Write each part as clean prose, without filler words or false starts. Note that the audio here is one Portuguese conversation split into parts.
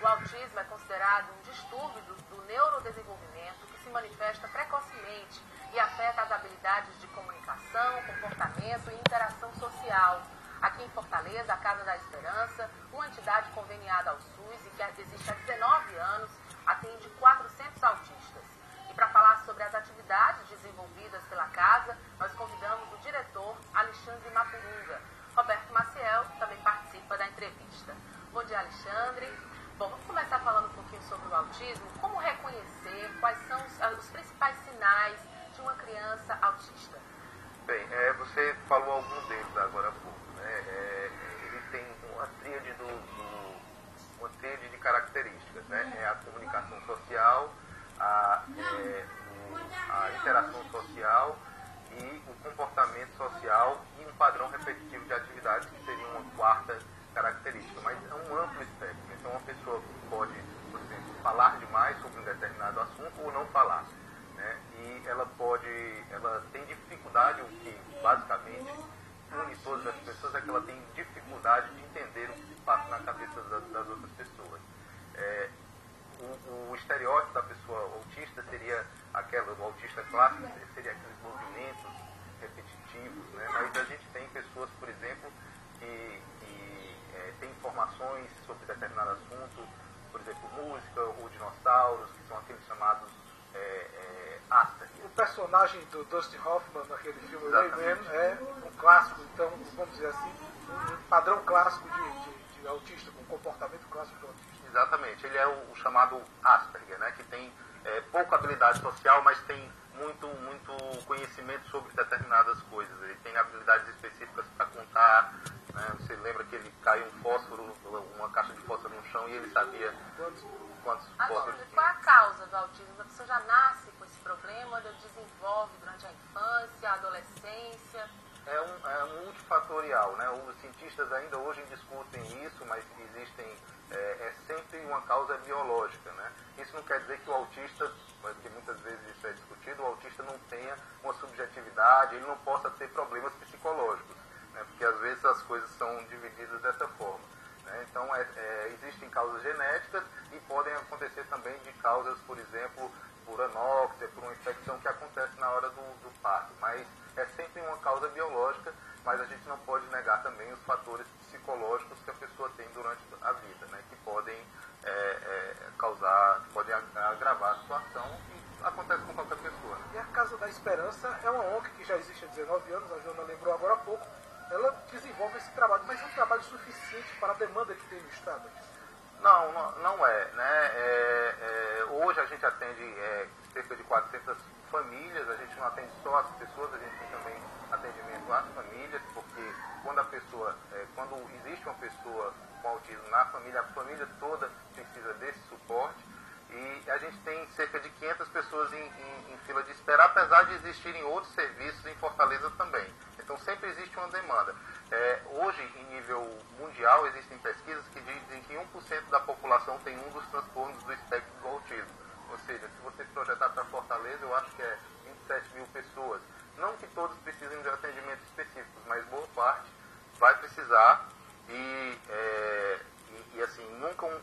O autismo é considerado um distúrbio do neurodesenvolvimento que se manifesta precocemente e afeta as habilidades de comunicação, comportamento e interação social. Aqui em Fortaleza, a Casa da Esperança, uma entidade conveniada ao SUS e que existe há 19 anos, atende 400 autistas. E para falar sobre as atividades desenvolvidas pela casa, nós convidamos o diretor Alexandre Mapurunga. Roberto Maciel também participa da entrevista. Bom dia, Alexandre. Bom, vamos começar falando um pouquinho sobre o autismo. Como reconhecer quais são os principais sinais de uma criança autista? Bem, você falou alguns deles agora há pouco. Ele tem uma tríade de características, né? É a comunicação social, a interação social e o comportamento social e um padrão repetitivo de atividades, que seria uma quarta característica. Mas é um amplo espectro. Então, uma pessoa pode, por exemplo, falar demais sobre um determinado assunto ou não falar, né? E ela tem dificuldade, o que basicamente une todas as pessoas é que ela tem dificuldade de entender o que se passa na cabeça das outras pessoas. O estereótipo da pessoa autista seria o autista clássico seria aqueles movimentos repetitivos, né? Mas a gente tem pessoas, por exemplo, que têm informações sobre determinado assunto, por exemplo, música ou dinossauros, que são aqueles chamados Asperger. O personagem do Dustin Hoffman naquele filme Rayman é um clássico, então, vamos dizer assim, um padrão clássico de autista, com um comportamento clássico de autista. Exatamente, ele é o chamado Asperger, né, que tem pouca habilidade social, mas tem muito conhecimento sobre determinadas coisas. Ele tem habilidades específicas para contar, né? Você lembra que ele caiu um fósforo, uma caixa de fósforo no chão, e ele sabia quantos fósforos tinha. Qual é a causa do autismo? A pessoa já nasce com esse problema, ou desenvolve durante a infância, a adolescência? É multifatorial, né? Os cientistas ainda hoje discutem isso, mas existem sempre uma causa biológica, né? Isso não quer dizer que o autista, porque muitas vezes isso é discutido, o autista não tenha uma subjetividade, ele não possa ter problemas psicológicos, né? Porque às vezes as coisas são divididas dessa forma, né? Então existem causas genéticas e podem acontecer também de causas, por exemplo, por anóxia, por uma infecção que acontece na hora do parto, mas é sempre uma causa biológica, mas a gente não pode negar também os fatores psicológicos que a pessoa tem durante a vida, né, que podem podem agravar a situação, e acontece com qualquer pessoa. Né? E a Casa da Esperança é uma ONG que já existe há 19 anos, a Joana lembrou agora há pouco. Ela desenvolve esse trabalho, mas é um trabalho suficiente para a demanda que tem no Estado? Não é, né? Hoje a gente atende cerca de 400 famílias, a gente não atende só as pessoas, a gente tem também atendimento às famílias, porque quando existe uma pessoa com autismo na família, a família toda precisa desse suporte, e a gente tem cerca de 500 pessoas em fila de espera, apesar de existirem outros serviços em Fortaleza também. Então sempre existe uma demanda. Hoje, em nível mundial, existem pesquisas que dizem que 1% da população tem um dos transtornos do espectro do autismo. Ou seja, se você projetar para Fortaleza, eu acho que 27 mil pessoas. Não que todos precisem de atendimentos específicos, mas boa parte vai precisar, e assim, nunca um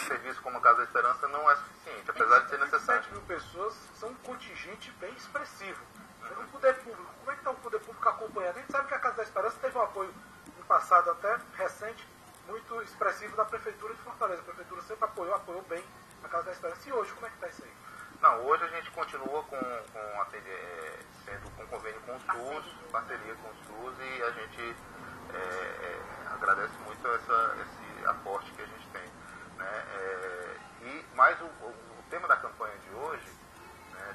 serviço como a Casa da Esperança não é suficiente, apesar de ser necessário. 27 mil pessoas são um contingente bem expressivo. O poder público, como é que está o poder público acompanhando? A gente sabe que a Casa da Esperança teve um apoio no passado até recente, muito expressivo da Prefeitura de Fortaleza. A Prefeitura sempre apoiou bem a Casa da Esperança. E hoje, como é que está isso aí? Não, hoje a gente continua sendo com convênio com o SUS, parceria com o SUS, e a gente agradece muito esse aporte que a gente tem, né? Mas o tema da campanha de hoje, né,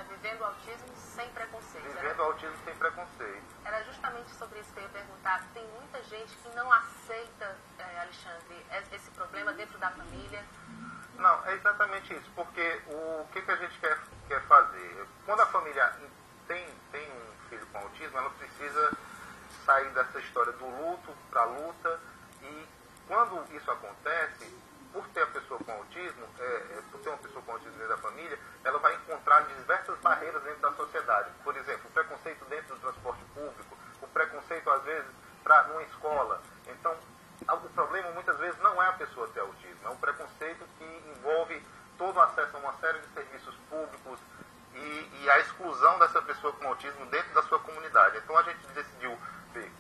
Vivendo o autismo sem preconceito. Vivendo o autismo sem preconceito. Era justamente sobre isso que eu ia perguntar. Tem muita gente que não aceita, Alexandre, esse problema dentro da família. Não, é exatamente isso, porque o que a gente quer fazer? Quando a família tem um filho com autismo, ela precisa sair dessa história do luto para a luta, e quando isso acontece, por ter a pessoa com autismo, por ter uma pessoa com autismo dentro da família, ela vai encontrar diversas barreiras dentro da sociedade. Por exemplo, o preconceito dentro do transporte público, o preconceito, às vezes, numa escola. Então, o problema muitas vezes não é a pessoa ter autismo, é um preconceito que envolve todo o acesso a uma série de serviços públicos e a exclusão dessa pessoa com autismo dentro da sua comunidade. Então a gente decidiu ver,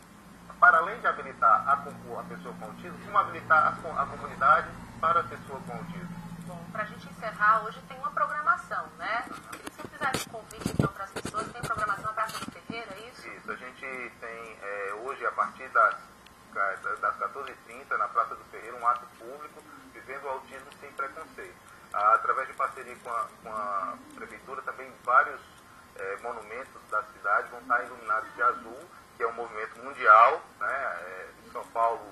para além de habilitar a pessoa com autismo, como habilitar a comunidade para a pessoa com autismo. Bom, para a gente encerrar, hoje tem uma programação, né? Queria que você fizesse um convite então, para as pessoas. Tem programação na Praça do Ferreira, é isso? Isso, a gente tem hoje, a partir das 14h30, na Praça do Ferreira, um ato público, vivendo o autismo sem preconceito. Através de parceria com a Prefeitura, também vários monumentos da cidade vão estar iluminados de azul, que é um movimento mundial, né? São Paulo,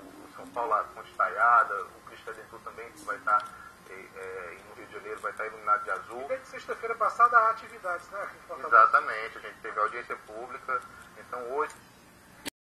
a Ponte Estaiada, o Cristo Redentor também vai estar, no Rio de Janeiro, vai estar iluminado de azul. E desde sexta-feira passada há atividades, né? Exatamente, a gente teve audiência pública, então hoje